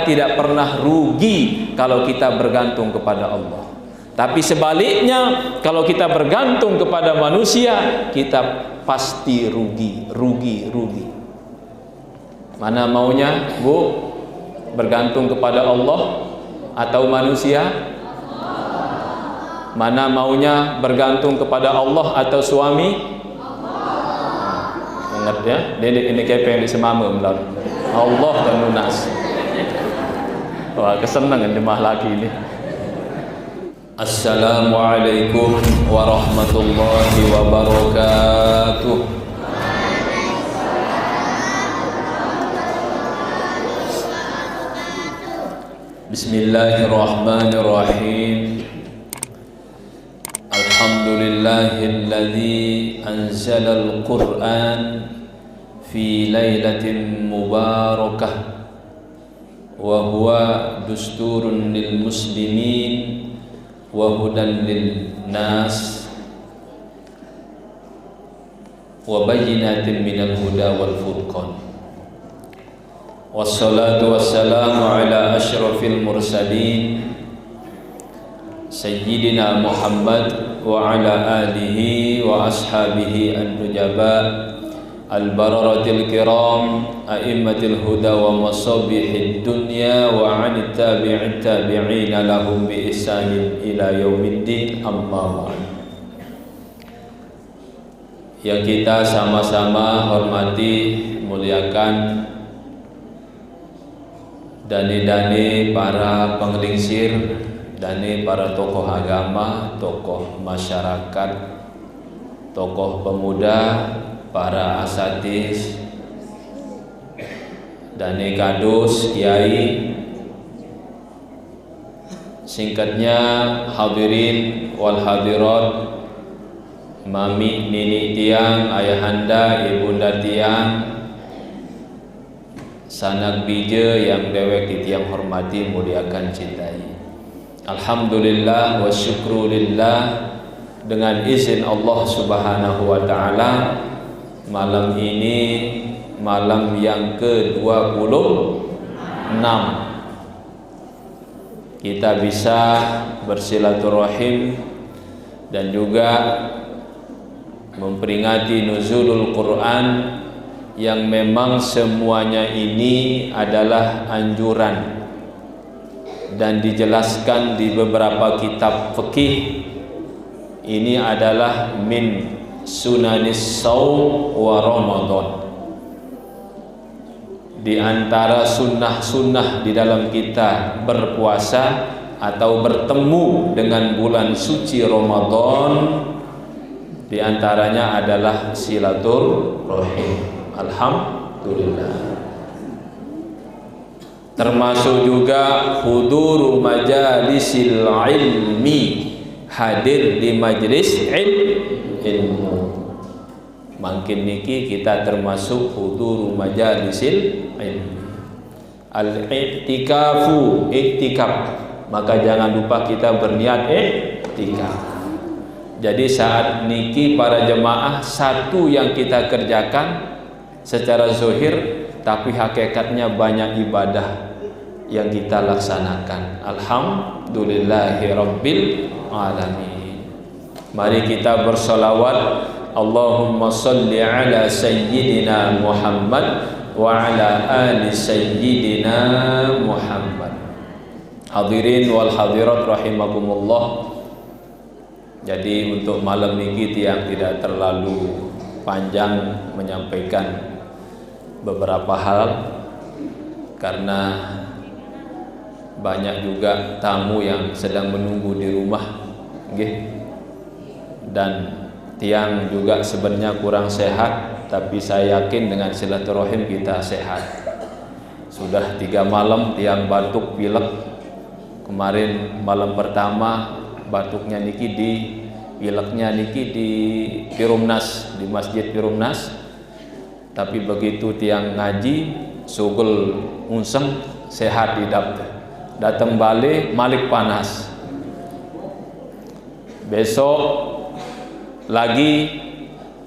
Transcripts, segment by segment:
tidak pernah rugi kalau kita bergantung kepada Allah. Tapi sebaliknya, kalau kita bergantung kepada manusia, kita pasti rugi. Mana maunya, Bu? Bergantung kepada Allah atau manusia? Mana maunya bergantung kepada Allah atau suami? Ingat ya, ini kepeng di semama melalui Allah dan lunas. Wah, kesenangan jemaah lagi ini. Assalamualaikum warahmatullahi wabarakatuh. Bismillahirrahmanirrahim. Alhamdulillahilladzi anzalal Qur'an fi lailatin mubarakah wa huwa dusturun lil muslimin wa hudan lin nas wa bayyinatin minal huda wal furqan. Wassalatu wassalamu ala asyrafil mursalin Sayyidina Muhammad wa ala alihi wa ashabihi an-nujaba al-bararatil kiram a'immatil huda wa masabihid dunya wa 'anit tabi'in tabi'ina lahum bi ihsanin ila yaumiddin, amma ba'd. Yang kita sama-sama hormati, muliakan dani-dani para penggelingsir, dani para tokoh agama, tokoh masyarakat, tokoh pemuda, para asatidz, dani kadus, kiai, singkatnya hadirin wal hadirat, mami, nini tiang, ayahanda, ibunda tiang, sanak bija yang dewek tiang hormati, muliakan, cintai. Alhamdulillah wa syukrulillah, dengan izin Allah Subhanahu wa ta'ala, malam ini malam yang ke-26 kita bisa bersilaturahim dan juga memperingati nuzulul Quran, yang memang semuanya ini adalah anjuran dan dijelaskan di beberapa kitab fikih. Ini adalah min sunanis shaum wa Ramadan, di antara sunnah-sunnah di dalam kita berpuasa atau bertemu dengan bulan suci Ramadan, di antaranya adalah silaturahim. Alhamdulillah. Termasuk juga huduru majalisil ilmi, hadir di majlis ilmu. Makin niki kita termasuk huduru majalisil ilmi. Al-i'tikafu, i'tikaf, maka jangan lupa kita berniat i'tikaf. Jadi saat niki para jemaah, satu yang kita kerjakan secara zahir, tapi hakikatnya banyak ibadah yang kita laksanakan. Alhamdulillahirabbil alamin. Mari kita bersolawat, Allahumma salli ala sayyidina Muhammad wa ala ali sayyidina Muhammad. Hadirin wal hadirat rahimakumullah. Jadi untuk malam ini yang tidak terlalu panjang menyampaikan beberapa hal, karena banyak juga tamu yang sedang menunggu di rumah, dan tiang juga sebenarnya kurang sehat, tapi saya yakin dengan silaturahim kita sehat. Sudah 3 malam tiang batuk pilek. Kemarin malam pertama batuknya niki di pileknya niki di Pirumnas, di Masjid Pirumnas. Tapi begitu tiang ngaji sugel unseng sehat di datang balik malik panas. Besok lagi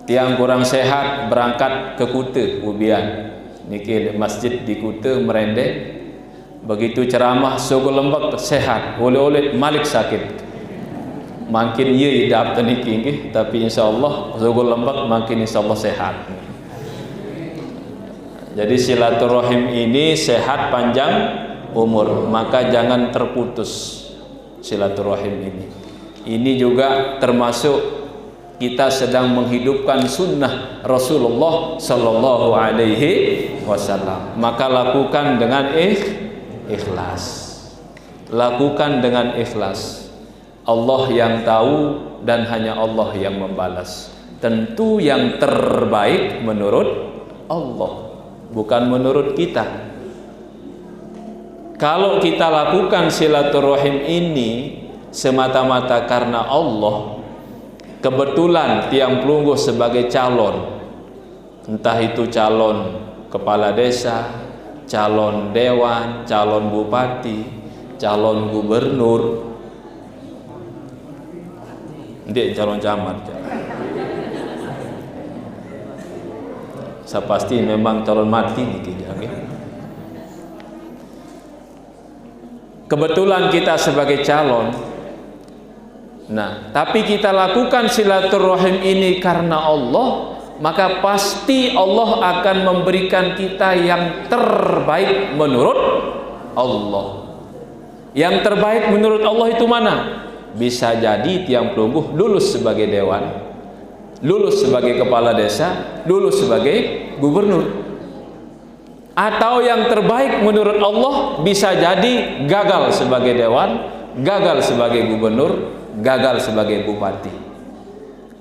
tiang kurang sehat berangkat ke Kuta Ubian, niki masjid di Kuta Merende. Begitu ceramah Sogo Lembak sehat, oleh-oleh Malik sakit. Makin ye dap teniki nggih, tapi insyaallah Sogo Lembak makin insyaallah sehat. Jadi silaturahim ini sehat panjang umur, maka jangan terputus silaturahim ini. Ini juga termasuk kita sedang menghidupkan sunnah Rasulullah Sallallahu Alaihi Wasallam. Maka lakukan dengan ikhlas. Lakukan dengan ikhlas. Allah yang tahu dan hanya Allah yang membalas. Tentu yang terbaik menurut Allah, bukan menurut kita. Kalau kita lakukan silaturahim ini semata-mata karena Allah, kebetulan Tiang Pelungguh sebagai calon, entah itu calon kepala desa, calon dewan, calon bupati, calon gubernur, dia calon camat, saya pasti memang calon mati gitu ya. Kebetulan kita sebagai calon, nah tapi kita lakukan silaturahim ini karena Allah, maka pasti Allah akan memberikan kita yang terbaik menurut Allah. Yang terbaik menurut Allah itu mana? Bisa jadi Tiang Pelungguh lulus sebagai dewan, lulus sebagai kepala desa, lulus sebagai gubernur. Atau yang terbaik menurut Allah bisa jadi gagal sebagai dewan, gagal sebagai gubernur, gagal sebagai bupati.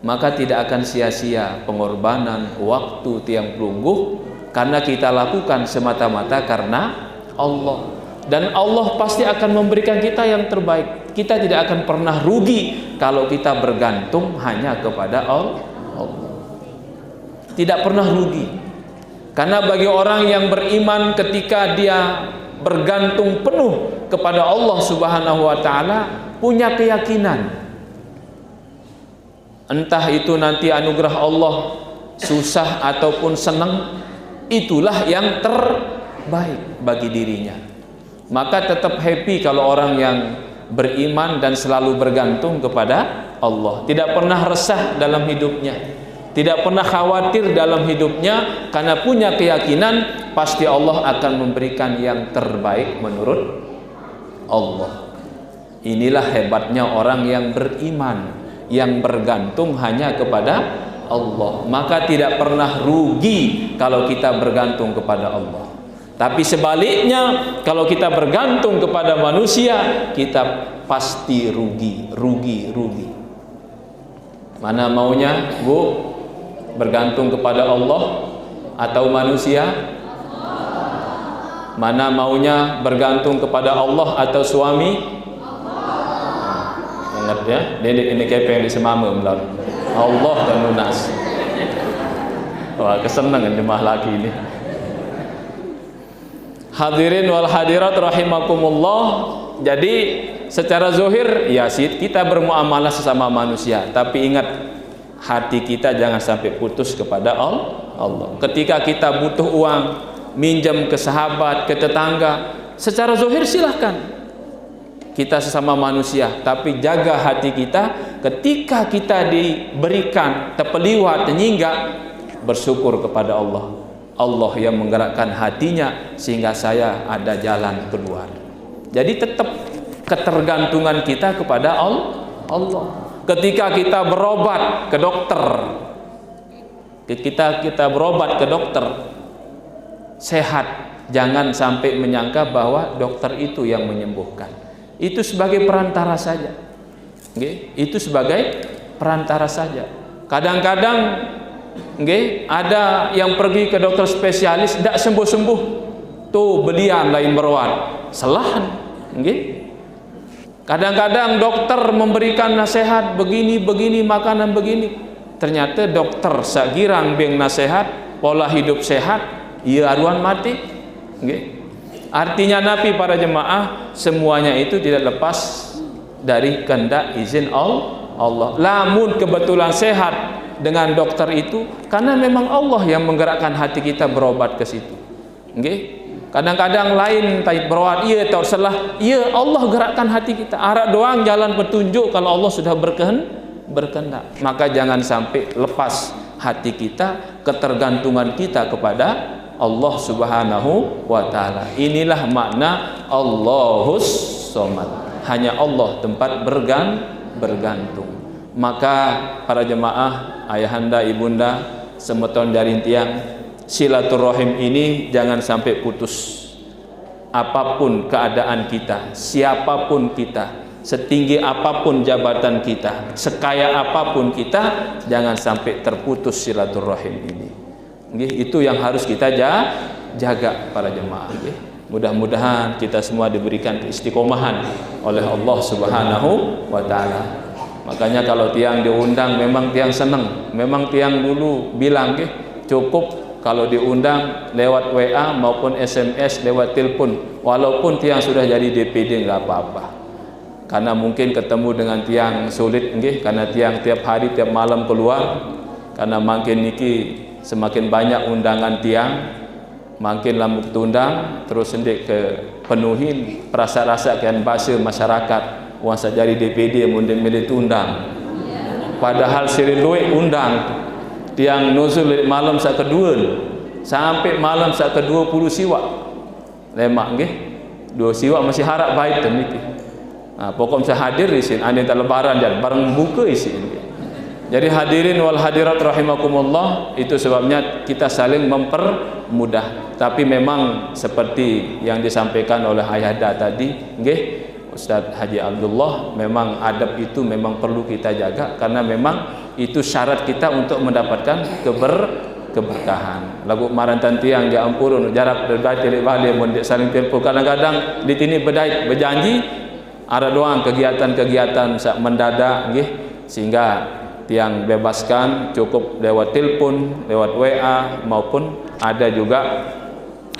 Maka tidak akan sia-sia pengorbanan waktu Tiang Pelungguh, karena kita lakukan semata-mata karena Allah. Dan Allah pasti akan memberikan kita yang terbaik. Kita tidak akan pernah rugi kalau kita bergantung hanya kepada Allah. Tidak pernah rugi. Karena bagi orang yang beriman, ketika dia bergantung penuh kepada Allah Subhanahu wa Ta'ala, punya keyakinan, entah itu nanti anugerah Allah susah ataupun senang, itulah yang terbaik bagi dirinya. Maka tetap happy kalau orang yang beriman dan selalu bergantung kepada Allah, tidak pernah resah dalam hidupnya, tidak pernah khawatir dalam hidupnya, karena punya keyakinan pasti Allah akan memberikan yang terbaik menurut Allah. Inilah hebatnya orang yang beriman, yang bergantung hanya kepada Allah. Maka tidak pernah rugi kalau kita bergantung kepada Allah. Tapi sebaliknya, kalau kita bergantung kepada manusia, kita pasti rugi. Mana maunya, Bu? Bergantung kepada Allah atau manusia? Mana maunya bergantung kepada Allah atau suami? Ingat ya, ini kepeng di semama melalui Allah dan lunas. Wah, kesenangan jemaah lagi ini. Hadirin wal hadirat rahimakumullah. Jadi secara zahir ya kita bermuamalah sesama manusia, tapi ingat, hati kita jangan sampai putus kepada Allah. Ketika kita butuh uang, minjam ke sahabat, ke tetangga, secara zahir silahkan, kita sesama manusia, tapi jaga hati kita. Ketika kita diberikan tepeliwat, tenyinggak, bersyukur kepada Allah. Allah yang menggerakkan hatinya sehingga saya ada jalan keluar. Jadi tetap ketergantungan kita kepada Allah. Ketika kita berobat ke dokter, kita berobat ke dokter, sehat, jangan sampai menyangka bahwa dokter itu yang menyembuhkan. Itu sebagai perantara saja. Itu sebagai perantara saja. Kadang-kadang ada yang pergi ke dokter spesialis tidak sembuh-sembuh, tuh belian lain berawat, selahan. Kadang-kadang dokter memberikan nasihat begini makanan begini, ternyata dokter sagirang beng nasihat pola hidup sehat, ia aruan mati. Artinya Nabi, para jemaah, semuanya itu tidak lepas dari kehendak izin Allah. Lamun kebetulan sehat dengan dokter itu, karena memang Allah yang menggerakkan hati kita berobat ke situ. Kadang-kadang lain taib berawat, ia tahu salah, ia Allah gerakkan hati kita. Arah doang jalan petunjuk kalau Allah sudah berkehendak. Maka jangan sampai lepas hati kita, ketergantungan kita kepada Allah Subhanahu wa taala. Inilah makna Allahus Somad. Hanya Allah tempat bergantung. Maka para jemaah, ayahanda, ibunda, semeton jaring tiang, silaturahim ini jangan sampai putus. Apapun keadaan kita, siapapun kita, setinggi apapun jabatan kita, sekaya apapun kita, jangan sampai terputus silaturahim ini. Itu yang harus kita jaga para jemaah. Mudah-mudahan kita semua diberikan keistiqomahan oleh Allah Subhanahu wa taala. Makanya kalau tiang diundang memang tiang senang. Memang tiang dulu bilang cukup kalau diundang lewat WA maupun SMS, lewat telepon. Walaupun tiang sudah jadi DPD nggak apa-apa. Karena mungkin ketemu dengan tiang sulit karena tiang tiap hari tiap malam keluar. Karena makin niki semakin banyak undangan tiang, makin lama tundang terus hendak ke penuhin perasa-rasa kan bahasa masyarakat. Wasa jadi DPD mundin milih tundang. Padahal sirin duit undang. Tiang nuzul malam sak kedua sampai malam sak ke-20 siwak. Lemak nggih. 2 siwak masih harap baik dan niki. Nah, pokok saya hadir di sini ane lebaran dan bareng buka isi ini. Jadi hadirin wal hadirat rahimakumullah, itu sebabnya kita saling mempermudah. Tapi memang seperti yang disampaikan oleh Ayahda tadi, nggih, Ustaz Haji Abdullah, memang adab itu memang perlu kita jaga karena memang itu syarat kita untuk mendapatkan keberkahan. Lagu marantan tiang ya ampun jarak berdait balik mondek saling telepon kadang-kadang di sini berdait berjanji ada doang kegiatan-kegiatan mendadak nggih, sehingga tiang bebaskan cukup lewat telepon, lewat WA maupun ada juga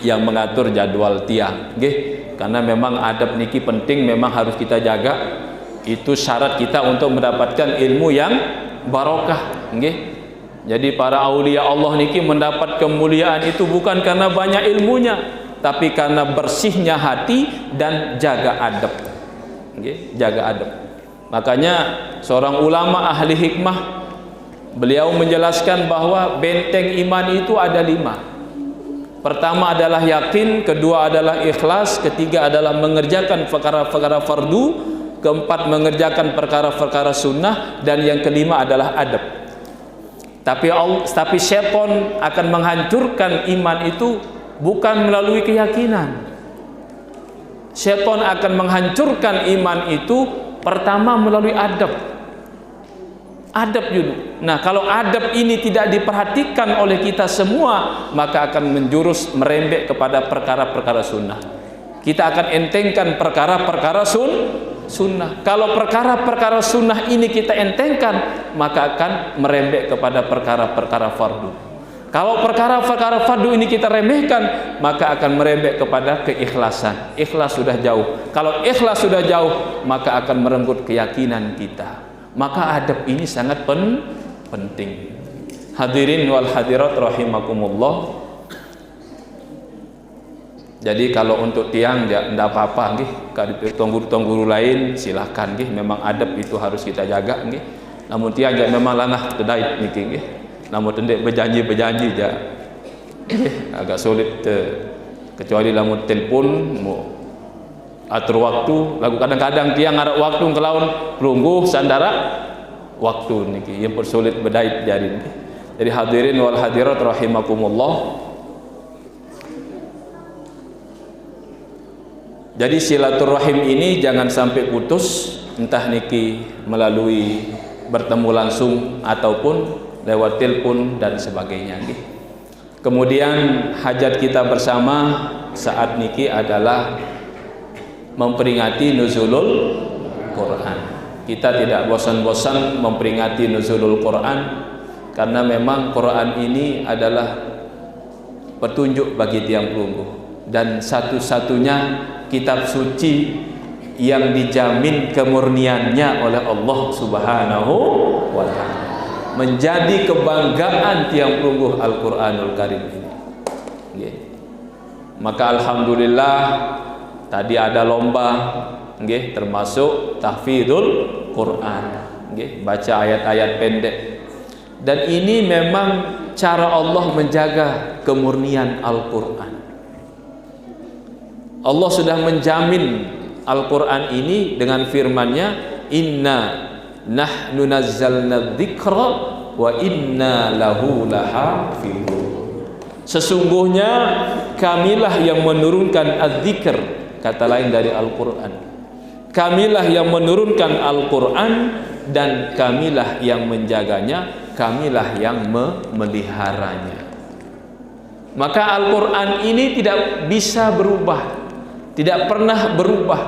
yang mengatur jadwal tiang nggih. Karena memang adab niki penting, memang harus kita jaga. Itu syarat kita untuk mendapatkan ilmu yang barokah nggih. Jadi para aulia Allah niki mendapat kemuliaan itu bukan karena banyak ilmunya, tapi karena bersihnya hati dan jaga adab nggih, jaga adab. Makanya seorang ulama ahli hikmah, beliau menjelaskan bahwa benteng iman itu ada 5. Pertama adalah yakin, kedua adalah ikhlas, ketiga adalah mengerjakan perkara-perkara fardu, keempat mengerjakan perkara-perkara sunnah, dan yang kelima adalah adab. Tapi syaitan akan menghancurkan iman itu bukan melalui keyakinan. Syaitan akan menghancurkan iman itu pertama melalui adab. Adab dulu. Nah, kalau adab ini tidak diperhatikan oleh kita semua, maka akan menjurus merembek kepada perkara-perkara sunnah. Kita akan entengkan perkara-perkara sunnah. Kalau perkara-perkara sunnah ini kita entengkan, maka akan merembek kepada perkara-perkara fardu. Kalau perkara-perkara fardu ini kita remehkan, maka akan merembek kepada keikhlasan. Ikhlas sudah jauh. Kalau ikhlas sudah jauh, maka akan merenggut keyakinan kita. Maka adab ini sangat penting. Hadirin wal hadirat rahimakumullah. Jadi kalau untuk tiang tidak apa-apa nggih, kalau tong-guru lain silahkan nggih, memang adab itu harus kita jaga nggih. Namun tiang memang langah tedait niki nggih. Namun tendek berjanji ja. Agak sulit kecuali lamun telepon mau atur waktu, lagu kadang-kadang tiang ada waktu kelaun perungguh sandara waktu niki yang persulit bedait jadi. Jadi hadirin wal hadirat rahimakumullah. Jadi silaturahim ini jangan sampai putus, entah niki melalui bertemu langsung ataupun lewat telepon dan sebagainya. Kemudian hajat kita bersama saat niki adalah memperingati nuzulul Quran. Kita tidak bosan-bosan memperingati nuzulul Quran karena memang Quran ini adalah petunjuk bagi tiang pelungguh dan satu-satunya kitab suci yang dijamin kemurniannya oleh Allah Subhanahu wa taala. Menjadi kebanggaan tiang pelungguh Al-Qur'anul Karim ini. Maka alhamdulillah tadi ada lomba, nggih, termasuk tahfidzul Quran, nggih, baca ayat-ayat pendek. Dan ini memang cara Allah menjaga kemurnian Al-Quran. Allah sudah menjamin Al-Quran ini dengan firman-Nya, inna nahnu nazzalna dzikra wa inna lahu lahafizun. Sesungguhnya kamilah yang menurunkan az-zikr, kata lain dari Al-Quran. Kamilah yang menurunkan Al-Quran dan kamilah yang menjaganya, kamilah yang memeliharanya. Maka Al-Quran ini tidak bisa berubah, tidak pernah berubah.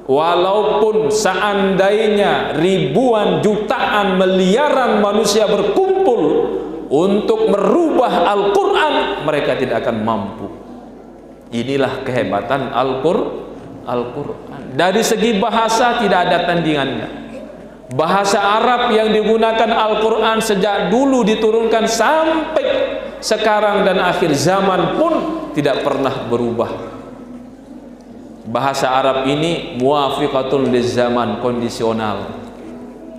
Walaupun seandainya ribuan, jutaan, miliaran manusia berkumpul untuk merubah Al-Quran, mereka tidak akan mampu. Inilah kehebatan Al-Quran. Dari segi bahasa tidak ada tandingannya. Bahasa Arab yang digunakan Al-Quran sejak dulu diturunkan sampai sekarang dan akhir zaman pun tidak pernah berubah. Bahasa Arab ini muwafiqatul lizaman, kondisional.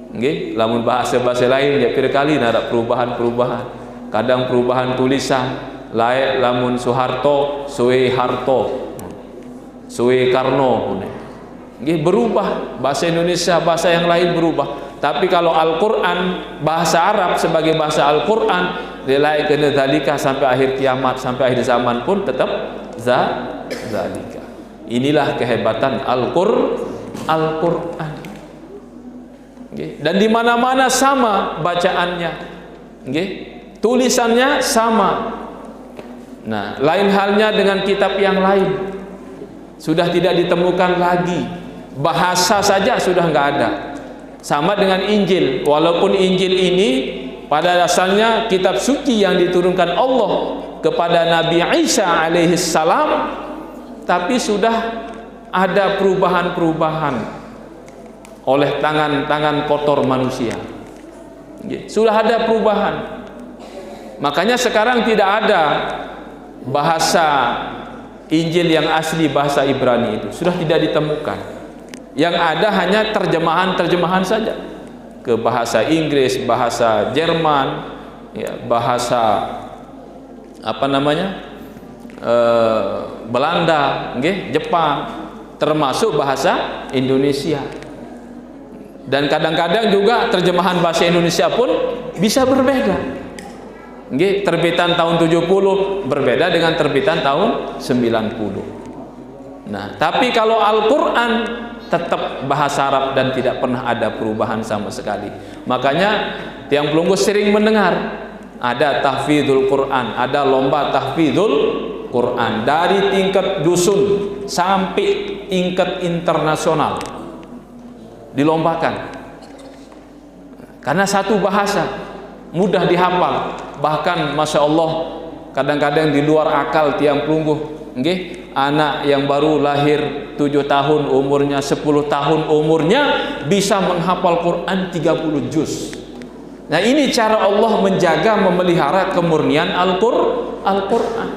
Nggih, lamun bahasa-bahasa lain ya kali ada perubahan-perubahan. Kadang perubahan tulisan, lain lamun Soeharto, Soeharto, Soekarno, nggih, berubah. Bahasa Indonesia, bahasa yang lain berubah. Tapi kalau Al-Quran, bahasa Arab sebagai bahasa Al-Quran, nilai kena zalika sampai akhir kiamat, sampai akhir zaman pun tetap zalika. Inilah kehebatan Al-Quran. Dan di mana-mana sama bacaannya, tulisannya sama. Nah, lain halnya dengan kitab yang lain, sudah tidak ditemukan lagi. Bahasa saja sudah nggak ada. Sama dengan Injil, walaupun Injil ini pada dasarnya kitab suci yang diturunkan Allah kepada Nabi Isa alaihissalam, tapi sudah ada perubahan-perubahan oleh tangan-tangan kotor manusia. Sudah ada perubahan. Makanya sekarang tidak ada bahasa Injil yang asli bahasa Ibrani, itu sudah tidak ditemukan. Yang ada hanya terjemahan-terjemahan saja ke bahasa Inggris, bahasa Jerman, ya, bahasa apa namanya, Belanda, Jepang, termasuk bahasa Indonesia. Dan kadang-kadang juga terjemahan bahasa Indonesia pun bisa berbeda. Terbitan tahun 70 berbeda dengan terbitan tahun 90. Nah, tapi kalau Al-Quran tetap bahasa Arab dan tidak pernah ada perubahan sama sekali. Makanya Tiang Pelunggu sering mendengar ada tahfidzul Quran, ada lomba tahfidzul Quran dari tingkat dusun sampai tingkat internasional dilombakan. Karena satu bahasa mudah dihafal, bahkan masya Allah kadang-kadang di luar akal Tiang Pelunggu. Anak yang baru lahir 7 tahun umurnya, 10 tahun umurnya bisa menghafal Quran 30 juz. Nah, ini cara Allah menjaga, memelihara kemurnian Al-Quran.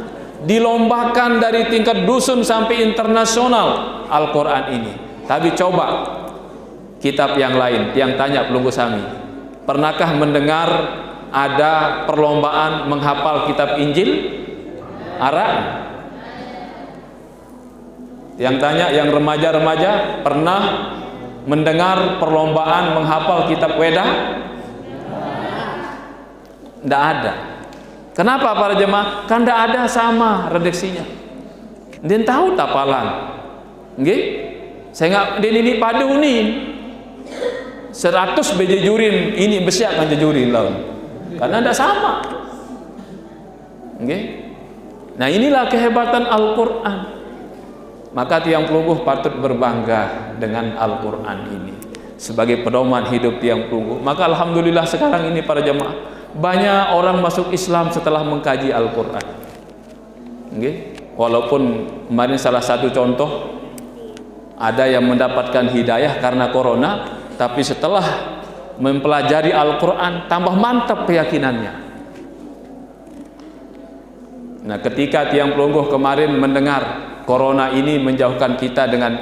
Dilombakan dari tingkat dusun sampai internasional Al-Quran ini. Tapi coba kitab yang lain, yang tanya Pelunggu Sami, pernahkah mendengar ada perlombaan menghafal kitab Injil Arab? Yang tanya, yang remaja-remaja, pernah mendengar perlombaan menghafal kitab Weda? Tidak ada. Kenapa para jemaah? Kan tidak ada sama redaksinya. Dia tahu tapalan. Saya nggak ini padu nih. 100 beje jurin ini besiak kan jurin lawan. Karena tidak sama. Nah, inilah kehebatan Al-Quran. Maka Tiang Pelunggu patut berbangga dengan Al-Quran ini sebagai pedoman hidup Tiang Pelunggu. Maka alhamdulillah sekarang ini para jemaah, banyak orang masuk Islam setelah mengkaji Al-Quran. Walaupun kemarin salah satu contoh, ada yang mendapatkan hidayah karena corona, tapi setelah mempelajari Al-Quran tambah mantap keyakinannya. Nah, ketika tiang pelungguh kemarin mendengar corona ini menjauhkan kita dengan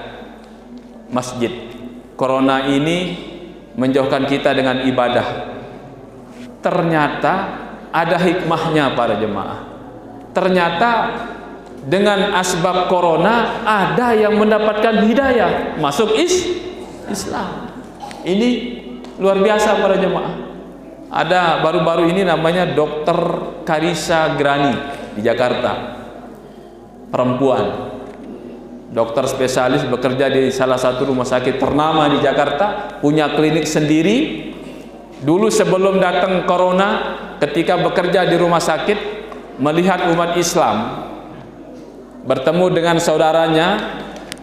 masjid, corona ini menjauhkan kita dengan ibadah, ternyata ada hikmahnya para jemaah. Ternyata dengan asbab corona ada yang mendapatkan hidayah masuk Islam. Ini luar biasa para jemaah. Ada baru-baru ini namanya Dr. Karisa Grani di Jakarta, perempuan, dokter spesialis, bekerja di salah satu rumah sakit ternama di Jakarta, punya klinik sendiri. Dulu sebelum datang corona, ketika bekerja di rumah sakit, melihat umat Islam bertemu dengan saudaranya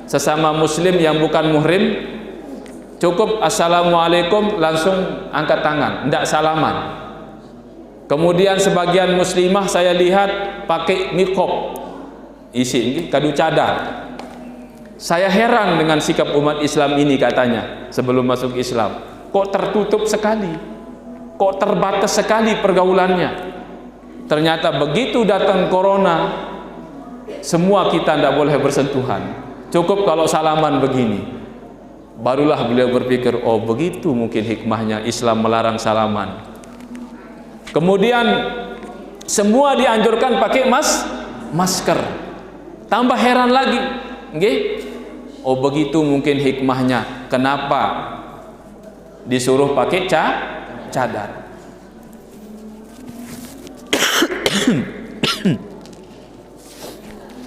sesama muslim yang bukan muhrim, cukup assalamualaikum langsung angkat tangan, tidak salaman. Kemudian sebagian muslimah saya lihat pakai niqab, isi kadu cadar. Saya heran dengan sikap umat Islam ini, katanya sebelum masuk Islam, kok tertutup sekali, kok terbatas sekali pergaulannya. Ternyata begitu datang corona, semua kita tidak boleh bersentuhan, cukup kalau salaman begini. Barulah beliau berpikir, oh begitu mungkin hikmahnya Islam melarang salaman. Kemudian semua dianjurkan pakai masker. Tambah heran lagi, nggih? Oh begitu mungkin hikmahnya kenapa disuruh pakai cadar.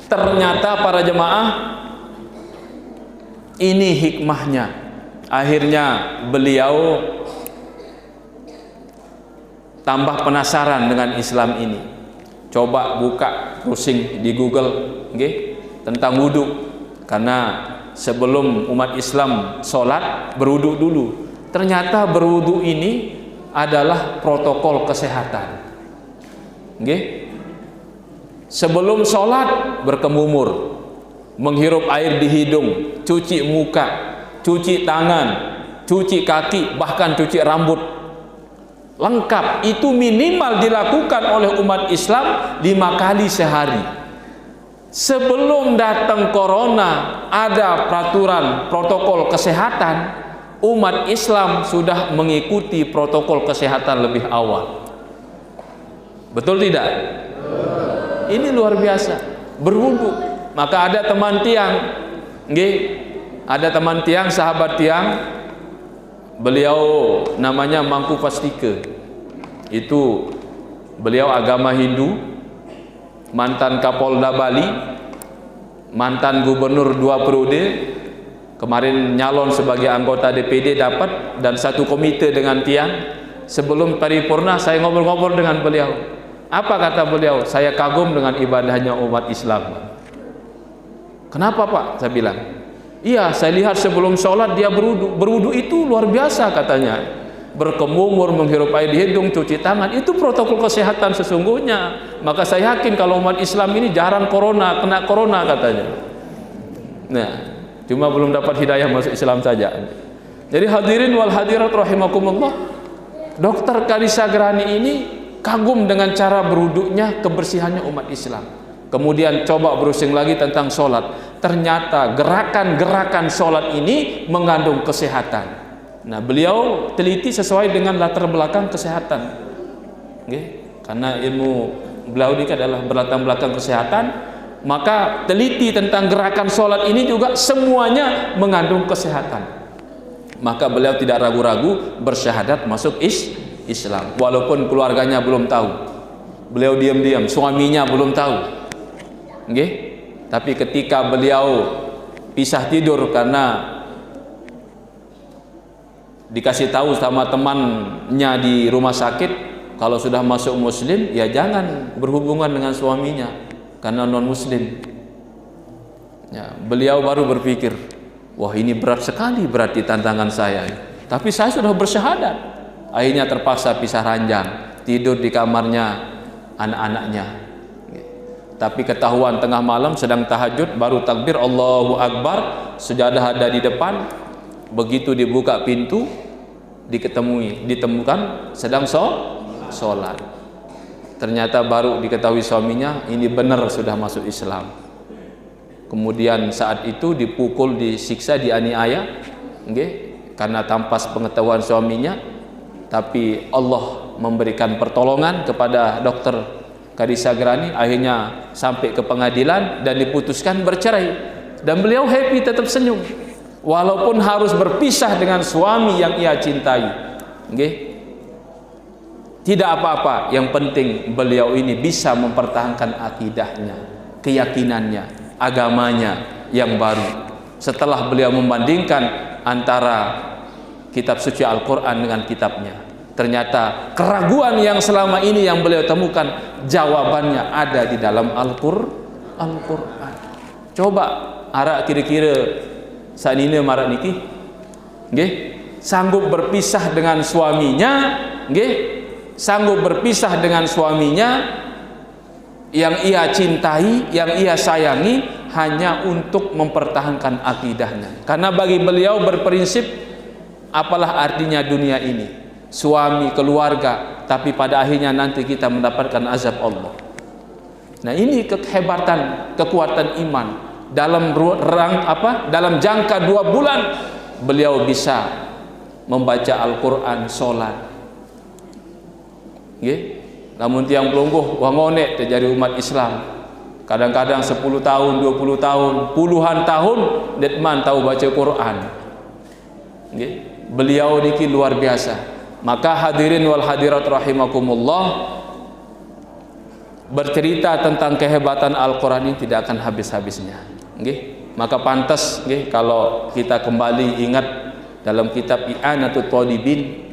Ternyata para jemaah, ini hikmahnya. Akhirnya beliau tambah penasaran dengan Islam ini. Coba buka browsing di Google, okay, tentang wudhu. Karena sebelum umat Islam sholat berwudhu dulu. Ternyata berwudhu ini adalah protokol kesehatan. Okay? Sebelum sholat berkemumur, menghirup air di hidung, cuci muka, cuci tangan, cuci kaki, bahkan cuci rambut. Lengkap, itu minimal dilakukan oleh umat Islam 5 kali sehari. Sebelum datang corona, ada peraturan protokol kesehatan, umat Islam sudah mengikuti protokol kesehatan lebih awal. Betul tidak? Ini luar biasa. Berwudu. Maka ada teman tiang, nggih, ada teman tiang, sahabat tiang, beliau namanya Mangku Pastike. Itu beliau agama Hindu, mantan Kapolda Bali, mantan gubernur 2 periode, kemarin nyalon sebagai anggota DPD dapat, dan satu komite dengan tiang. Sebelum paripurna saya ngobrol-ngobrol dengan beliau. Apa kata beliau? Saya kagum dengan ibadahnya umat Islam. Kenapa Pak? Saya bilang, iya, saya lihat sebelum sholat dia berwudu. Berwudu itu luar biasa katanya. Berkemumur, menghirup air di hidung, cuci tangan, itu protokol kesehatan sesungguhnya. Maka saya yakin kalau umat Islam ini jarang kena corona katanya. Nah, cuma belum dapat hidayah masuk Islam saja. Jadi hadirin wal hadirat rahimakumullah, Dr. Karisa Grani ini kagum dengan cara berwudunya, kebersihannya umat Islam. Kemudian coba browsing lagi tentang sholat. Ternyata gerakan-gerakan sholat ini mengandung kesehatan. Nah, beliau teliti sesuai dengan latar belakang kesehatan. Okay? Karena ilmu beliau ini adalah berlatar belakang kesehatan, maka teliti tentang gerakan sholat ini juga semuanya mengandung kesehatan. Maka beliau tidak ragu-ragu bersyahadat masuk Islam. Walaupun keluarganya belum tahu. Beliau diam-diam, suaminya belum tahu. Okay? Tapi ketika beliau pisah tidur karena dikasih tahu sama temannya di rumah sakit, kalau sudah masuk muslim ya jangan berhubungan dengan suaminya karena non muslim. Ya, beliau baru berpikir, wah ini berat sekali berarti tantangan saya. Tapi saya sudah bersyahadat. Akhirnya terpaksa pisah ranjang, tidur di kamarnya anak-anaknya. Tapi ketahuan tengah malam sedang tahajud, baru takbir Allahu Akbar, sejadah ada di depan. Begitu dibuka pintu, ditemukan sedang sholat. ternyata baru diketahui suaminya ini benar sudah masuk Islam. Kemudian saat itu dipukul, disiksa, dianiaya, karena tanpa pengetahuan suaminya. Tapi Allah memberikan pertolongan kepada dokter Kadisa Grani, akhirnya sampai ke pengadilan dan diputuskan bercerai. Dan beliau happy, tetap senyum, walaupun harus berpisah dengan suami yang ia cintai. Tidak apa-apa, yang penting beliau ini bisa mempertahankan akidahnya, keyakinannya, agamanya yang baru. Setelah beliau membandingkan antara kitab suci Al-Quran dengan kitabnya, ternyata keraguan yang selama ini yang beliau temukan, jawabannya ada di dalam Al-Quran. Coba arak kira-kira saat ini marak niki, sanggup berpisah dengan suaminya, sanggup berpisah dengan suaminya yang ia cintai, yang ia sayangi, hanya untuk mempertahankan akidahnya. Karena bagi beliau berprinsip, apalah artinya dunia ini, suami, keluarga, tapi pada akhirnya nanti kita mendapatkan azab Allah. Nah, ini kehebatan, kekuatan iman. Dalam jangka 2 bulan beliau bisa membaca Al-Quran, sholat. Namun tiang pelungguh wangonek terjadi umat Islam, kadang-kadang 10 tahun, 20 tahun, puluhan tahun detman tahu baca Quran. Beliau niki luar biasa. Maka hadirin wal hadirat rahimakumullah, bercerita tentang kehebatan Al-Quran ini tidak akan habis-habisnya. Maka pantas kalau kita kembali ingat dalam kitab I'anatul Talibin,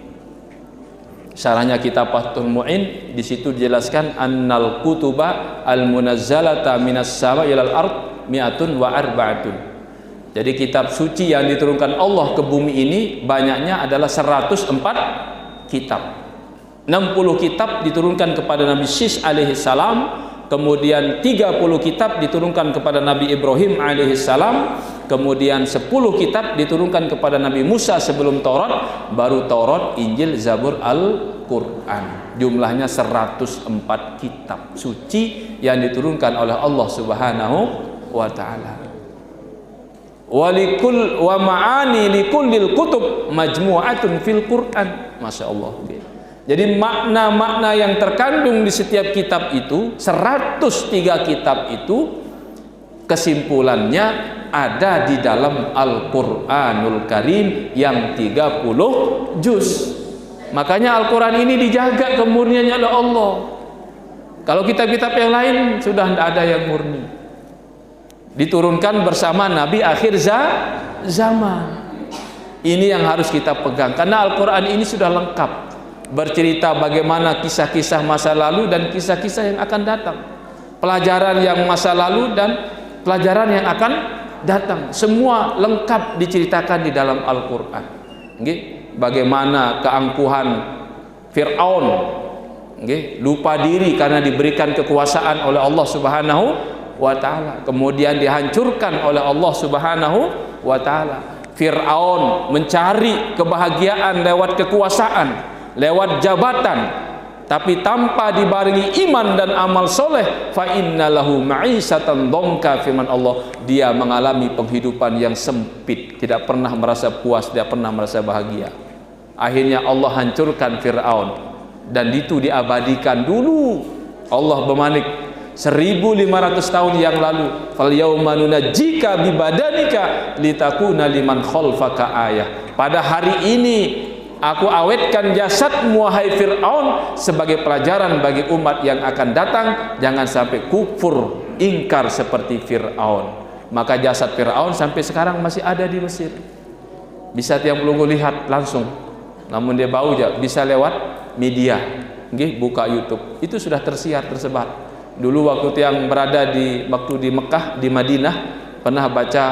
syarahnya kitab Fathul Mu'in, di situ dijelaskan annal kutuba al-munazzalata minas sama ilal ard mi'atun wa arba'atun. Jadi kitab suci yang diturunkan Allah ke bumi ini banyaknya adalah 104 kitab. 60 kitab diturunkan kepada Nabi Syis alaihi salam, kemudian 30 kitab diturunkan kepada Nabi Ibrahim alaihi salam, kemudian 10 kitab diturunkan kepada Nabi Musa sebelum Taurat, baru Taurat, Injil, Zabur, Al-Quran. Jumlahnya 104 kitab suci yang diturunkan oleh Allah Subhanahu wa ta'ala. Walikul wa ma'ani likullil kutub majmu'atun fil Quran. Masya Allah. Jadi makna-makna yang terkandung di setiap kitab itu, 103 kitab itu, kesimpulannya ada di dalam Al-Quranul Karim yang 30 juz. Makanya Al-Quran ini dijaga kemurniannya oleh Allah. Kalau kitab-kitab yang lain sudah tidak ada yang murni. Diturunkan bersama Nabi akhir zaman. Ini yang harus kita pegang, karena Al-Quran ini sudah lengkap, bercerita bagaimana kisah-kisah masa lalu dan kisah-kisah yang akan datang, pelajaran yang masa lalu dan pelajaran yang akan datang, semua lengkap diceritakan di dalam Al-Quran. Bagaimana keangkuhan Fir'aun, lupa diri karena diberikan kekuasaan oleh Allah Subhanahu wa ta'ala, kemudian dihancurkan oleh Allah Subhanahu wa ta'ala. Fir'aun mencari kebahagiaan lewat kekuasaan, lewat jabatan, tapi tanpa dibarengi iman dan amal soleh, fa innalahu ma'isatan dongka, firman Allah, dia mengalami penghidupan yang sempit, tidak pernah merasa puas, tidak pernah merasa bahagia. Akhirnya Allah hancurkan Fir'aun, dan itu diabadikan dulu. Allah bermanik 1500 tahun yang lalu, fal yauma nunajjika bi badanika litakuna liman khalfaka ayah. Pada hari ini aku awetkan jasadmu wahai Fir'aun sebagai pelajaran bagi umat yang akan datang, jangan sampai kufur, ingkar seperti Fir'aun. Maka jasad Fir'aun sampai sekarang masih ada di Mesir. Bisa tiang pelunggu lihat langsung, namun dia bau aja, bisa lewat media, buka YouTube, itu sudah tersiar, tersebar. Dulu waktu yang berada di Mekah, di Madinah, pernah baca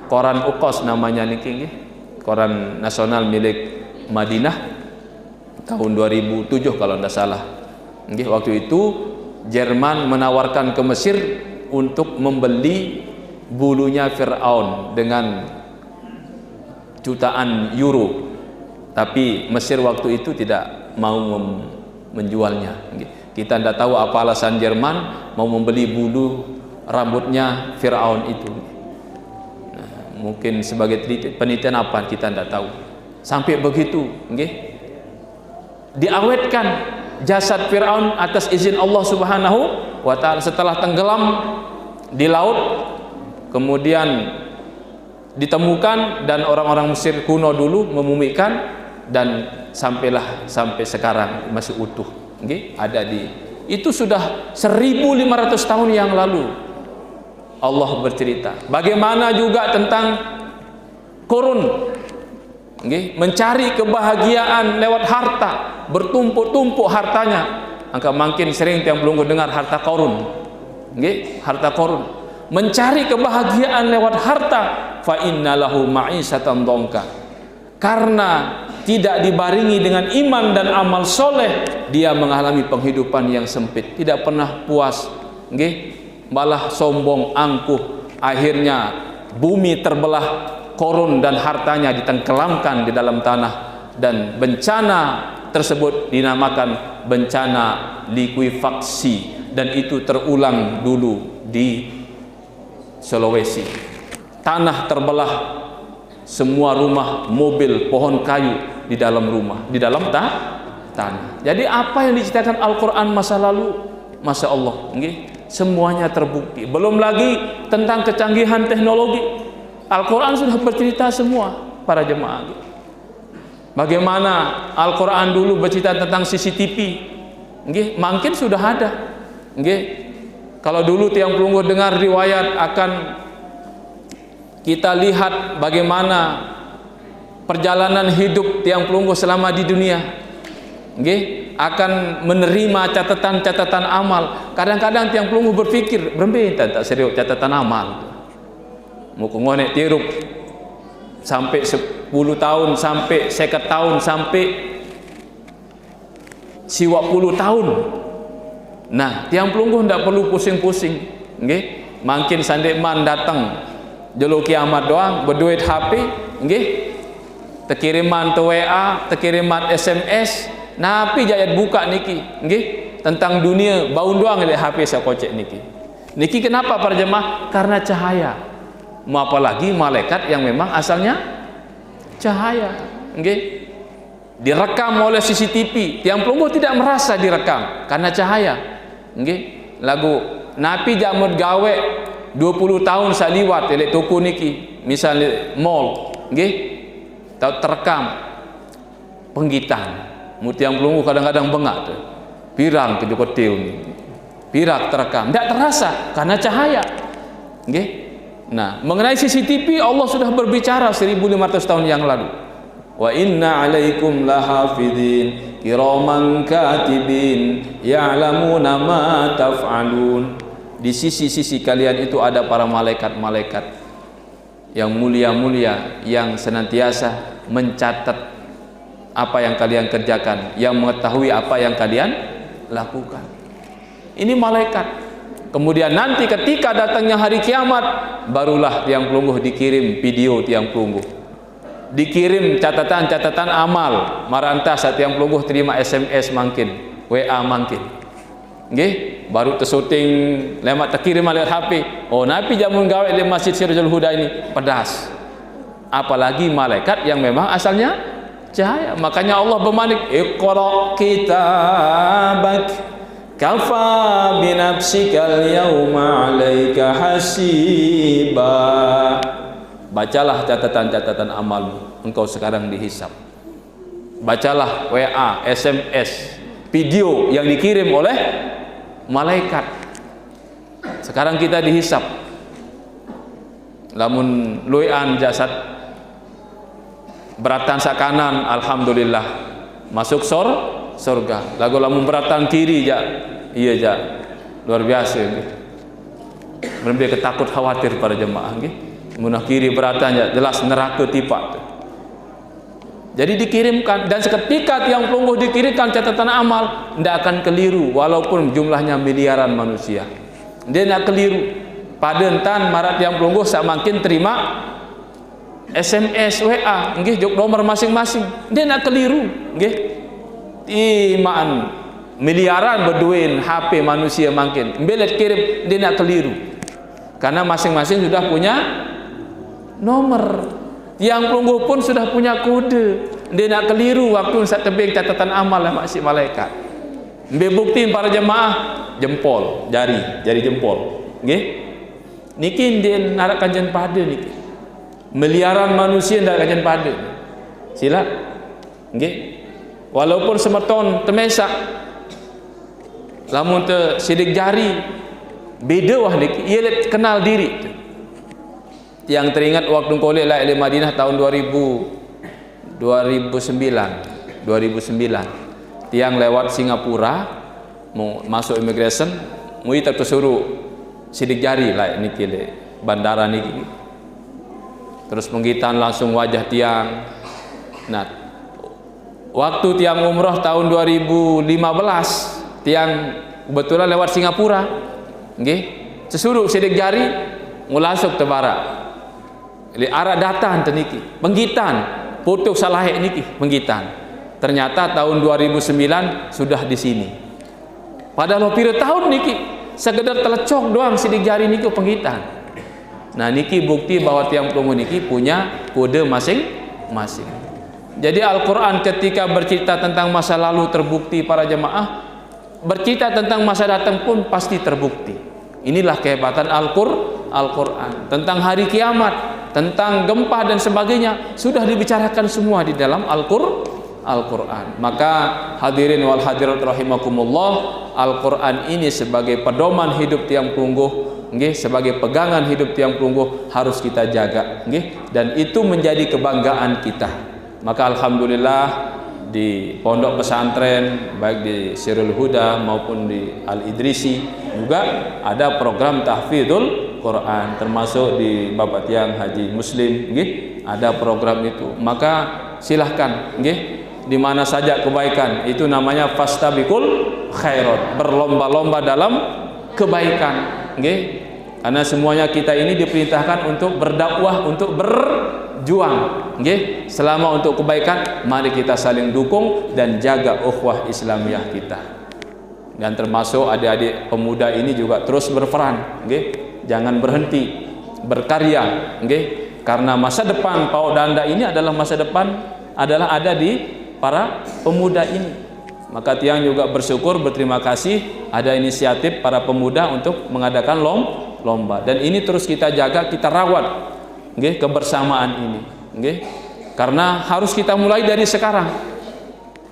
koran Uqos namanya niki, koran nasional milik Madinah tahun 2007 kalau tidak salah. Waktu itu Jerman menawarkan ke Mesir untuk membeli bulunya Fir'aun dengan jutaan euro, tapi Mesir waktu itu tidak mau menjualnya. Kita tidak tahu apa alasan Jerman mau membeli bulu rambutnya Firaun itu. Nah, mungkin sebagai penelitian apa kita tidak tahu. Sampai begitu, diawetkan jasad Firaun atas izin Allah Subhanahu wa Ta'ala setelah tenggelam di laut, kemudian ditemukan dan orang-orang Mesir kuno dulu memumikan dan sampai sekarang masih utuh. Ada di itu sudah 1500 tahun yang lalu Allah bercerita. Bagaimana juga tentang Korun, mencari kebahagiaan lewat harta, bertumpuk-tumpuk hartanya. Angka makin sering tiang belum dengar harta Korun, harta Korun, mencari kebahagiaan lewat harta. Fa innalahu ma'isatan dongka, karena tidak dibaringi dengan iman dan amal soleh, dia mengalami penghidupan yang sempit, tidak pernah puas, malah sombong, angkuh. Akhirnya bumi terbelah, Korun dan hartanya ditenggelamkan di dalam tanah, dan bencana tersebut dinamakan bencana likuifaksi, dan itu terulang dulu di Sulawesi. Tanah terbelah, semua rumah, mobil, pohon kayu di dalam rumah, di dalam tanah. Jadi apa yang diceritakan Al-Quran masa lalu, Masya Allah, semuanya terbukti. Belum lagi tentang kecanggihan teknologi, Al-Quran sudah bercerita semua para jemaah. Bagaimana Al-Quran dulu bercerita tentang CCTV, mungkin sudah ada. Kalau dulu tiang pelungguh dengar riwayat akan kita lihat bagaimana perjalanan hidup tiang pelungguh selama di dunia, akan menerima catatan-catatan amal. Kadang-kadang tiang pelungguh berpikir, berminta tak serius catatan amal, mau ngonek tirup sampai 10 tahun, sampai 50 tahun, sampai 50 tahun. Nah, tiang pelungguh tidak perlu pusing-pusing, makin sandekman datang jelo kiamat doang, berduit HP, terkiriman tu WA, terkiriman SMS, napi jayat buka niki, tentang dunia bau doang oleh HP saya kocek niki kenapa para jemaah? Karena cahaya. Mau apalagi malaikat yang memang asalnya cahaya, direkam oleh CCTV. Tiang pelungguh tidak merasa direkam karena cahaya, lagu napi jamut gawe 20 tahun saliwat elek toko niki, misalnya mall, terekam penggitan. Mutiang pelungguh kadang-kadang bengak tu, pirang ke jokotil ni, pirak terekam, tidak terasa karena cahaya. Nah, mengenai CCTV Allah sudah berbicara 1500 tahun yang lalu. Wa inna alaikum lahafidhin kiraman katibin ya'lamuna ma taf'alun. Di sisi-sisi kalian itu ada para malaikat-malaikat yang mulia-mulia, yang senantiasa mencatat apa yang kalian kerjakan, yang mengetahui apa yang kalian lakukan. Ini malaikat. Kemudian nanti ketika datangnya hari kiamat, barulah tiang pelungguh dikirim video tiang pelungguh, dikirim catatan-catatan amal. Marantah saat tiang pelungguh terima SMS makin, WA makin, baru tersuting lemak terkirim lewat HP. Oh, nabi jamun gawe di Masjid Sirajul Huda ini pedas. Apalagi malaikat yang memang asalnya cahaya. Makanya Allah bermanik, Iqra kitabak kafa binafsikal yawma 'alaika hasiba. Bacalah catatan-catatan amalmu, engkau sekarang dihisap. Bacalah WA, SMS, video yang dikirim oleh malaikat. Sekarang kita dihisap. Lamun luian jasad beratan sakanan, alhamdulillah masuk surga. Lagu lamun beratan kiri ja, iya ja, luar biasa. Benar-benar ketakut khawatir para jemaah. Munah kiri beratan ja, jelas neraka tipak. Jadi dikirimkan, dan seketika tiang pelungguh dikirimkan catatan amal, tidak akan keliru walaupun jumlahnya miliaran manusia. Dia tidak keliru. Pada entan marat tiang pelungguh semakin terima SMS, WA, jok nomor masing-masing. Dia tidak keliru, iman miliaran berduin HP manusia makin belet kirim, dia nak keliru karena masing-masing sudah punya nomor. Yang pelungguh pun sudah punya kode, dia nak keliru waktu saat tebing catatan amal lah maksud malaikat. Ambil bukti para jemaah, jempol, jari jempol. Nggih. Niki dia nak kajian pada niki. Miliaran manusia nak kajian pada. Sila. Nggih. Walaupun semeton temesak, lamun te sidik jari beda wah niki, ia kenal diri. Yang teringat waktu kolej la di Madinah tahun 2009 tiang lewat Singapura mau masuk immigration, mui tersuruh sidik jari lah niki le bandara niki. Terus penggitan langsung wajah tiang. Nah, waktu tiang umrah tahun 2015 tiang kebetulan lewat Singapura, nggih, sesuruh sidik jari ngulasuk tebara. Li arah datang teniki, penggitan, foto salahek niki, penggitan. Ternyata tahun 2009 sudah di sini. Padahal pira tahun niki, sekedar telecok doang sidik jari niki penggitan. Nah niki bukti bahwa tiang pelungguh niki punya kode masing-masing. Jadi Al-Quran ketika bercerita tentang masa lalu terbukti para jemaah, bercerita tentang masa datang pun pasti terbukti. Inilah kehebatan Al-Quran. Tentang hari kiamat, tentang gempa dan sebagainya sudah dibicarakan semua di dalam Al-Quran. Maka hadirin wal hadirat rahimakumullah, Al-Quran ini sebagai pedoman hidup tiang pelungguh, nggih, sebagai pegangan hidup tiang pelungguh harus kita jaga, nggih, dan itu menjadi kebanggaan kita. Maka alhamdulillah di pondok pesantren baik di Sirul Huda maupun di Al-Idrisi juga ada program tahfidzul Quran, termasuk di Bapak Tiang Haji Muslim, nggih, ada program itu. Maka silahkan, nggih, di mana saja kebaikan itu namanya fastabiqul khairat, berlomba-lomba dalam kebaikan, nggih. Karena semuanya kita ini diperintahkan untuk berdakwah, untuk berjuang, nggih. Selama untuk kebaikan, mari kita saling dukung dan jaga ukhuwah Islamiyah kita. Dan termasuk adik-adik pemuda ini juga terus berperan, nggih. Jangan berhenti berkarya, nggih, karena masa depan Paut Danda ini adalah masa depan ada di para pemuda ini. Maka tiang juga bersyukur, berterima kasih ada inisiatif para pemuda untuk mengadakan lomba, dan ini terus kita jaga, kita rawat, nggih, kebersamaan ini, nggih, karena harus kita mulai dari sekarang.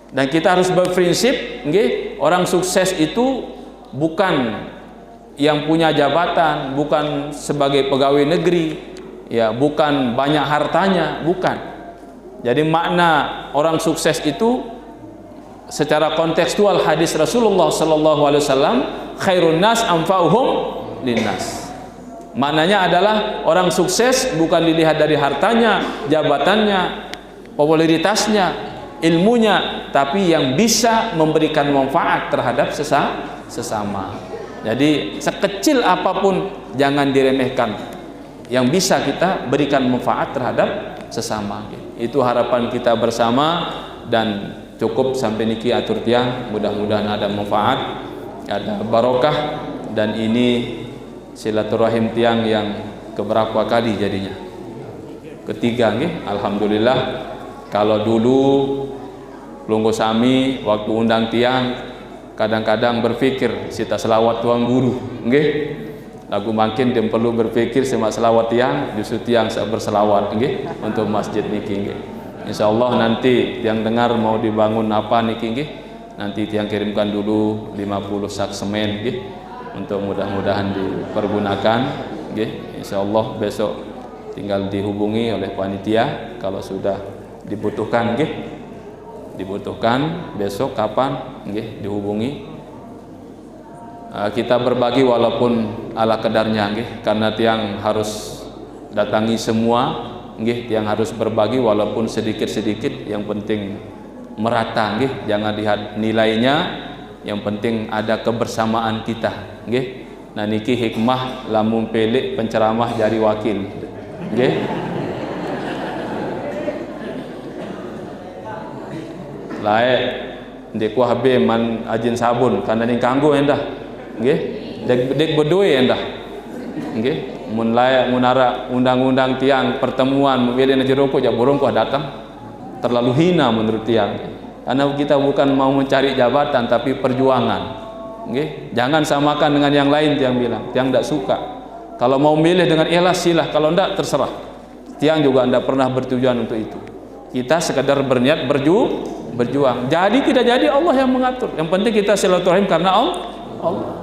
Dan kita harus berprinsip, nggih, orang sukses itu bukan yang punya jabatan, bukan sebagai pegawai negeri, ya, bukan banyak hartanya, bukan. Jadi makna orang sukses itu secara kontekstual hadis Rasulullah sallallahu alaihi wasallam, khairun nas anfa'uhum linnas. Maknanya adalah orang sukses bukan dilihat dari hartanya, jabatannya, popularitasnya, ilmunya, tapi yang bisa memberikan manfaat terhadap sesama. Jadi sekecil apapun jangan diremehkan, yang bisa kita berikan manfaat terhadap sesama. Itu harapan kita bersama, dan cukup sampai niki atur tiang. Mudah-mudahan ada manfaat, ada barokah, dan ini silaturahim tiang yang keberapa kali jadinya? Ketiga, nggih. Alhamdulillah. Kalau dulu Pelungguh Sami waktu undang tiang kadang-kadang berpikir sita selawat tuang guru, nggih. Lagu makin dia perlu berpikir semak selawat tiang, justru tiang berselawat, nggih, untuk masjid niki, nggih. Insyaallah nanti tiang dengar mau dibangun apa niki, nggih, nanti tiang kirimkan dulu 50 sak semen, nggih, untuk mudah-mudahan dipergunakan, nggih. Insyaallah besok tinggal dihubungi oleh panitia kalau sudah dibutuhkan, nggih. Dibutuhkan besok kapan, nggih, dihubungi. Kita berbagi walaupun ala kadarnya, nggih, karena tiang harus datangi semua, nggih, tiang harus berbagi walaupun sedikit-sedikit, yang penting merata, nggih, jangan lihat nilainya, yang penting ada kebersamaan kita, nggih. Nah niki hikmah lamun pelik penceramah jadi wakil, nggih. Lae Dek ku habe man ajin sabun karena ning kanggo endah. Nggih. Dek bedoe endah. Nggih. Mun layak munara undang-undang tiang pertemuan memilih jero kok ja borong kok datang. Terlalu hina menurut tiang. Karena kita bukan mau mencari jabatan tapi perjuangan. Nggih. Jangan samakan dengan yang lain, tiang bilang. Tiang tidak suka. Kalau mau milih dengan ikhlas silah, kalau tidak terserah. Tiang juga tidak pernah bertujuan untuk itu. Kita sekadar berniat berjuang. Jadi tidak jadi Allah yang mengatur. Yang penting kita silaturahim karena Allah.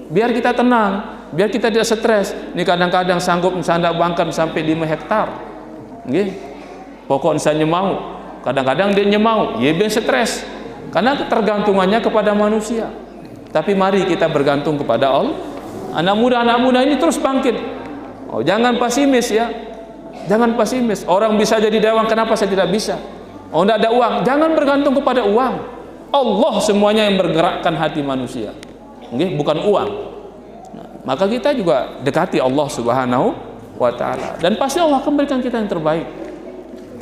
Biar kita tenang, biar kita tidak stres. Ini kadang-kadang sanggup sandak bangkan sampai 5 hektar. Nggih. Pokok misalnya mau, kadang-kadang dia nyemau, ya biar stres. Karena ketergantungannya kepada manusia. Tapi mari kita bergantung kepada Allah. Anak muda ini terus bangkit. Oh, jangan pesimis ya. Jangan pesimis. Orang bisa jadi dewan, kenapa saya tidak bisa? Oh, tidak ada uang. Jangan bergantung kepada uang. Allah semuanya yang bergerakkan hati manusia. Nggih, bukan uang. Nah, maka kita juga dekati Allah Subhanahu wa taala dan pasti Allah akan berikan kita yang terbaik.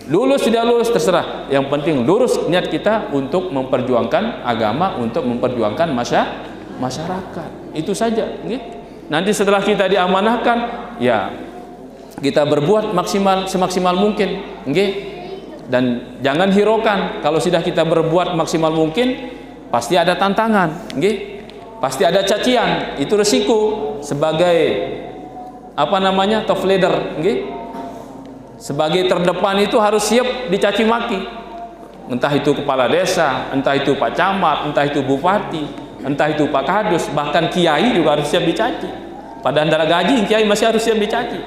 Lulus tidak lulus terserah. Yang penting lurus niat kita untuk memperjuangkan agama, untuk memperjuangkan masyarakat. Itu saja, nggih. Nanti setelah kita diamanahkan, ya kita berbuat semaksimal mungkin, nggih. Dan jangan hiraukan kalau sudah kita berbuat maksimal mungkin, pasti ada tantangan, nggih. Pasti ada cacian, itu resiko sebagai top leader, nggih. Sebagai terdepan itu harus siap dicaci maki. Entah itu kepala desa, entah itu Pak Camat, entah itu bupati, entah itu Pak Kadus, bahkan kiai juga harus siap dicaci. Pada antara gaji kiai masih harus siap dicaci.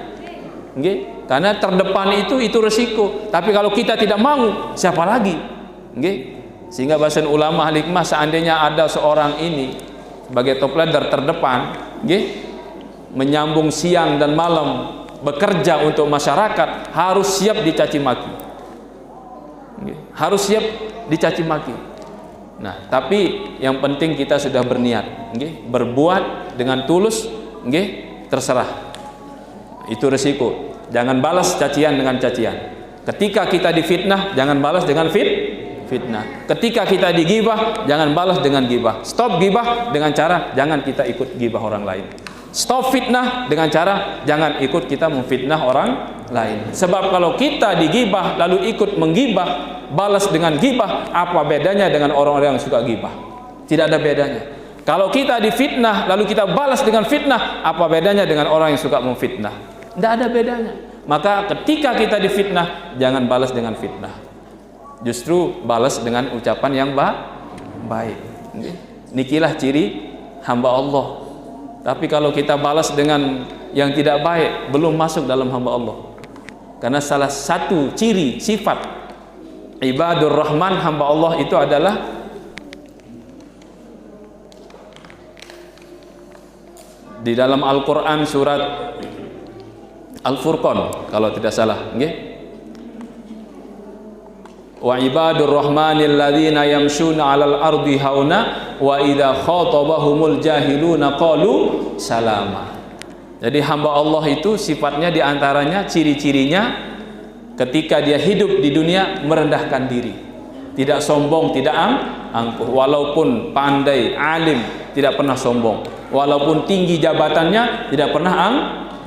Nggih, karena terdepan itu resiko. Tapi kalau kita tidak mau, siapa lagi? Nggih. Sehingga bahasa ulama hikmah, seandainya ada seorang ini sebagai top leader terdepan, nggih, menyambung siang dan malam bekerja untuk masyarakat, harus siap dicaci maki. Nggih, harus siap dicaci maki. Nah, tapi yang penting kita sudah berniat, nggih, berbuat dengan tulus, nggih, terserah. Itu resiko. Jangan balas cacian dengan cacian. Ketika kita difitnah, jangan balas dengan fitnah. Ketika kita digibah, jangan balas dengan gibah. Stop gibah dengan cara jangan kita ikut gibah orang lain. Stop fitnah dengan cara jangan ikut kita memfitnah orang lain. Sebab kalau kita digibah lalu ikut menggibah, balas dengan gibah, apa bedanya dengan orang-orang yang suka gibah? Tidak ada bedanya. Kalau kita difitnah lalu kita balas dengan fitnah, apa bedanya dengan orang yang suka memfitnah? Tidak ada bedanya. Maka ketika kita difitnah, jangan balas dengan fitnah. Justru balas dengan ucapan yang baik. Nikilah ciri hamba Allah. Tapi kalau kita balas dengan yang tidak baik, belum masuk dalam hamba Allah. Karena salah satu ciri sifat ibadur rahman, hamba Allah itu adalah di dalam Al-Quran surat Al-Furqan kalau tidak salah, nggih. Wa ibadur rahmanil ladzina yamshuna 'alal ardi hauna wa idza khatabahumul jahiluna qalu salama. Jadi hamba Allah itu sifatnya diantaranya, ciri-cirinya ketika dia hidup di dunia merendahkan diri, tidak sombong, tidak angkuh. Walaupun pandai, alim, tidak pernah sombong. Walaupun tinggi jabatannya, tidak pernah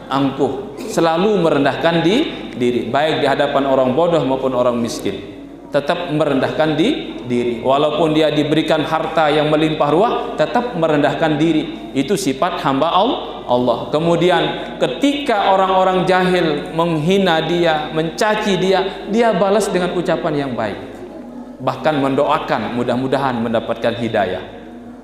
angkuh. Selalu merendahkan diri, baik di hadapan orang bodoh maupun orang miskin. Tetap merendahkan diri. Walaupun dia diberikan harta yang melimpah ruah, tetap merendahkan diri. Itu sifat hamba Allah. Kemudian ketika orang-orang jahil menghina dia, mencaci dia, dia balas dengan ucapan yang baik. Bahkan mendoakan mudah-mudahan mendapatkan hidayah.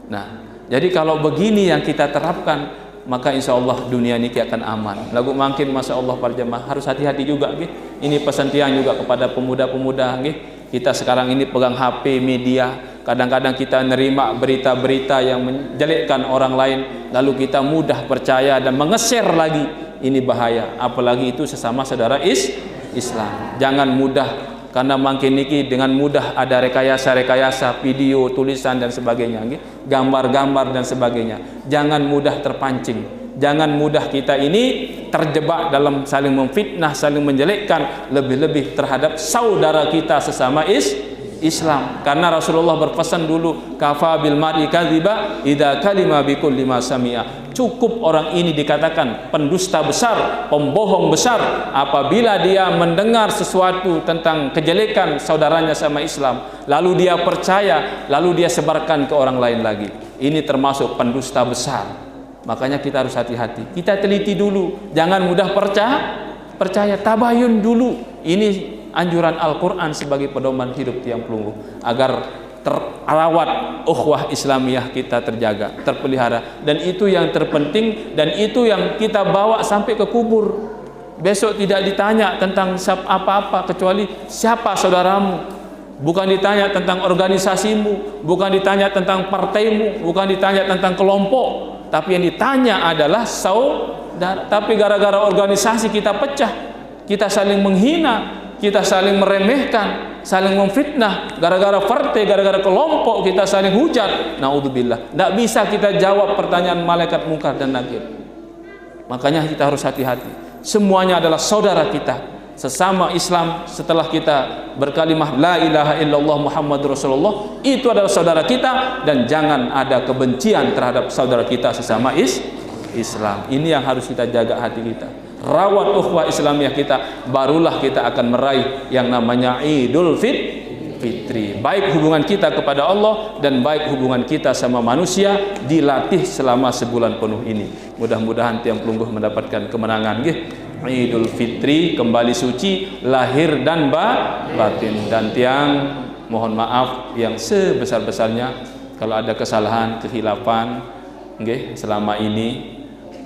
Nah, jadi kalau begini yang kita terapkan, maka insya Allah dunia ini akan aman. Lagu makin masya Allah para jemaah harus hati-hati juga, gitu. Ini pesan tiang juga kepada pemuda-pemuda, gitu. Kita sekarang ini pegang HP, media, kadang-kadang kita nerima berita-berita yang menjelekkan orang lain, lalu kita mudah percaya dan mengeser lagi. Ini bahaya, apalagi itu sesama saudara Islam. Jangan mudah, karena makin niki dengan mudah ada rekayasa-rekayasa, video, tulisan dan sebagainya, gambar-gambar dan sebagainya. Jangan mudah terpancing. Jangan mudah kita ini terjebak dalam saling memfitnah, saling menjelekkan, lebih-lebih terhadap saudara kita sesama Islam. Karena Rasulullah berpesan dulu, kafa bil mar'i kadziba idza kalima bi kulli ma sami'a. Cukup orang ini dikatakan pendusta besar, pembohong besar apabila dia mendengar sesuatu tentang kejelekan saudaranya sama Islam, lalu dia percaya, lalu dia sebarkan ke orang lain lagi. Ini termasuk pendusta besar. Makanya kita harus hati-hati. Kita teliti dulu, jangan mudah percaya, tabayun dulu. Ini anjuran Al-Quran sebagai pedoman hidup tiang pelunggu agar terawat ukhuwah Islamiyah kita terjaga, terpelihara, dan itu yang terpenting, dan itu yang kita bawa sampai ke kubur. Besok tidak ditanya tentang apa-apa kecuali siapa saudaramu, bukan ditanya tentang organisasimu, bukan ditanya tentang partaimu, bukan ditanya tentang kelompok, tapi yang ditanya adalah saudara. Tapi gara-gara organisasi kita pecah, kita saling menghina, kita saling meremehkan, saling memfitnah, gara-gara partai, gara-gara kelompok kita saling hujat. Naudzubillah. Tidak bisa kita jawab pertanyaan malaikat mungkar dan nakir. Makanya kita harus hati-hati. Semuanya adalah saudara kita, sesama Islam. Setelah kita berkalimah la ilaha illallah Muhammadur Rasulullah, itu adalah saudara kita, dan jangan ada kebencian terhadap saudara kita sesama Islam. Ini yang harus kita jaga hati kita. Rawat ukhuwah Islamiyah kita, barulah kita akan meraih yang namanya Idul Fitri. Baik hubungan kita kepada Allah dan baik hubungan kita sama manusia dilatih selama sebulan penuh ini. Mudah-mudahan tiang pelungguh mendapatkan kemenangan. Idul Fitri, kembali suci lahir dan batin. Dan tiang mohon maaf yang sebesar-besarnya kalau ada kesalahan, kehilafan selama ini.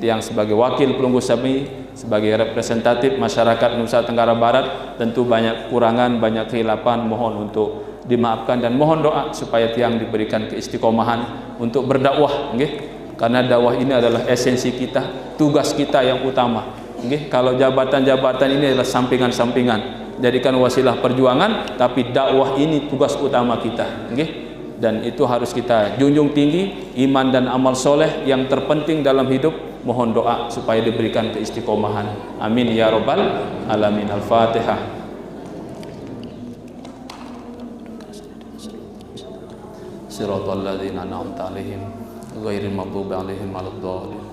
Yang sebagai wakil pelunggu SAPMI, sebagai representatif masyarakat Nusa Tenggara Barat, tentu banyak kurangan, banyak kehilapan, mohon untuk dimaafkan, dan mohon doa supaya tiang diberikan keistiqomahan untuk berdakwah, karena dakwah ini adalah esensi kita, tugas kita yang utama. Kalau jabatan-jabatan ini adalah sampingan-sampingan, jadikan wasilah perjuangan, tapi dakwah ini tugas utama kita. Dan itu harus kita junjung tinggi, iman dan amal soleh yang terpenting dalam hidup. Mohon doa supaya diberikan keistiqomahan. Amin ya rabbal alamin. Al-Fatihah. Siratal ladzina an'amta 'alaihim ghairil maghdubi 'alaihim waladdallin.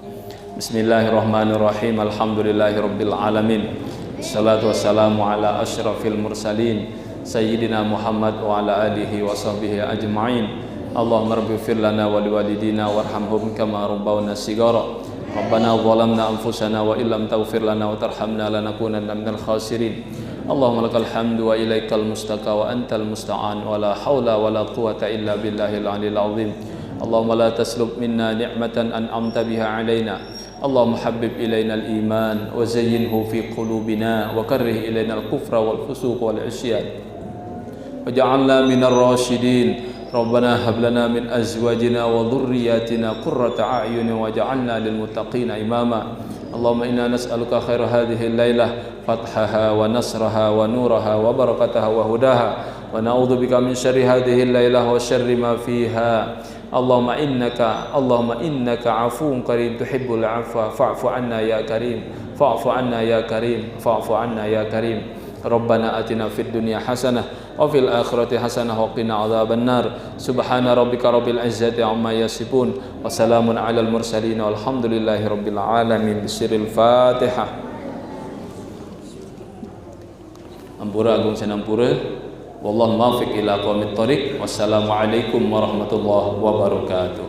Bismillahirrahmanirrahim. Alhamdulillahirabbil alamin. Wassalatu wassalamu ala asyrafil mursalin sayyidina Muhammad wa ala alihi wa sahbihi ajma'in. Allahumma rabbighfir lana wa liwalidina warhamhum kama rabbawna shighara. Rabbana zalamna anfusana wa illam taghfir lana wa tarhamna lanakunanna minal khasirin. Allahumma lakal hamdu wa ilaikal mustaqa wa antal musta'an wa la haula wa la quwata illa billahil aliyil azim. Allahumma la taslub minna ni'matan an'amta biha alaina. Allahumma habbib ilaina al-iman wa zayyinhu fi qulubina wa karrih ilaina al-kufra wal fusuq wal 'isyan waj'alna minar rasyidin. Rabbana hab lana min azwajina wa dhurriyyatina qurrata a'yunin waj'alna lil muttaqina imama. Allahumma inna nas'aluka khaira hadhihi al-lailah fathaha wa nasraha wa nuraha wa barakataha wa hudaha, wa na'udzubika min syarri hadhihi al-lailah wa syarri ma fiha. Allahumma innaka afuwun karim tuhibbul 'afwa fa'fu 'anna ya karim, fa'fu 'anna ya karim, fa'fu 'anna ya karim. Rabbana atina fid dunya hasanah wa fil akhirati hasanah wa qina adzaban nar. Subhana rabbika rabbil izzati amma yasifun wa salamun alal mursalin walhamdulillahi rabbil alamin. Bisiril Fatihah. Ampura Agung Senampura. Wallahu muwaffiq ila aqwamit thoriq. Wassalamu alaikum warahmatullahi wabarakatuh.